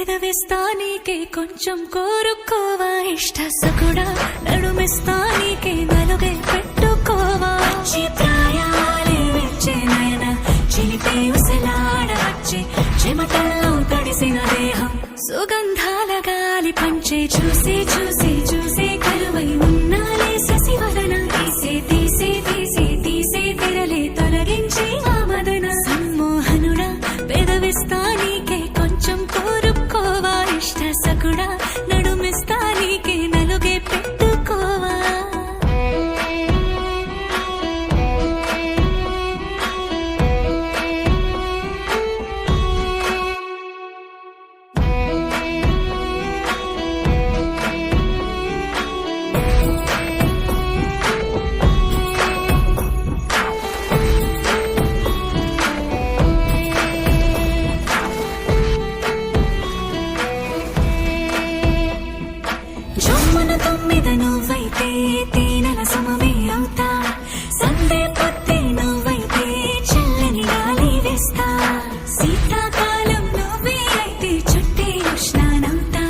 పెదవిస్తా నీకే కొంచెం కోరుకోవా ఇష్ట సకుడా నడుమిస్తా నీకే నలుగే పెట్టుకోవా వచ్చి ప్రాయాలే వచ్చే నయన చిలిపే ఉసలాడ వచ్చే చెమటల్లో తడిసిన దేహం సుగంధాల గాలి పంచే చూసి చూసి చూసే కరువై ఉన్నాలే శశివదన తీసే తీసే తీసే తీసే తెరలే తొలగించి ఆ మదన సమ్మోహనుడా పెదవిస్తా నీకే కొంచెం కోరుకోవా ఇష్ట సకుడా నడుమిస్తా నీకే నలుగే పెట్టుకోవా తొమ్మిద నువ్వైతే తేనెల సమమే అవుతా సందే పొత్తే నువ్వైతే చల్లని గాలి వేస్తా శీతాకాలం నువ్వే అయితే చుట్టే ఉష్ణానవుతా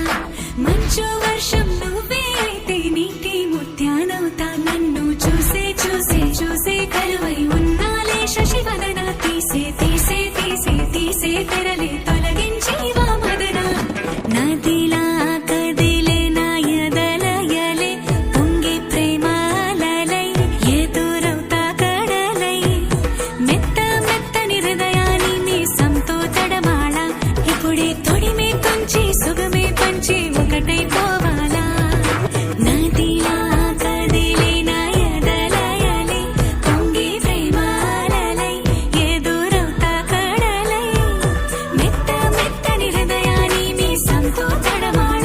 మంచు వర్షం నువ్వే అయితే నీటి ముత్యానవుతా నన్ను చూసే చూసే చూసే కరువై ఉన్నాలే శశివదన తీసే తీసే తీసే తీసే తెరలే తొలగించి వా మదన నదిలా సుగమే పంచి ఒకటై పోవాలా నదిలా కదిలే నా ఎదలయలే పొంగి ప్రేమాలలై ఎదురవుతా కడలై మెత్త మెత్తని హృదయాన్ని మీ సంతో తడమాళ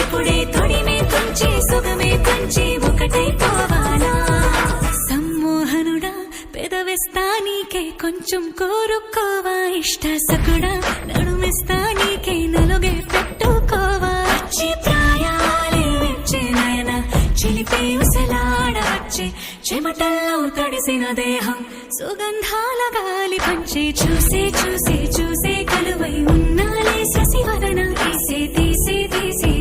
ఇప్పుడే తొడిమే కొంచి సుగమే పంచి ఒకటై పోవాలా సమ్మోహనుడా పెదవిస్తా నీకే కొంచెం కోరుకోవా ఇష్ట సకుడా నడుమిస్తా నీకే నలుగే పెట్టుకోవా వచ్చే ప్రాయాలే వచ్చే నయన చిలిపే ఉసలాడ వచ్చే చెమటల్లో తడిసిన దేహం సుగంధాల గాలి పంచే చూసే చూసే చూసే కలువై ఉన్నాలే శశివదన తీసే తీసే తీసే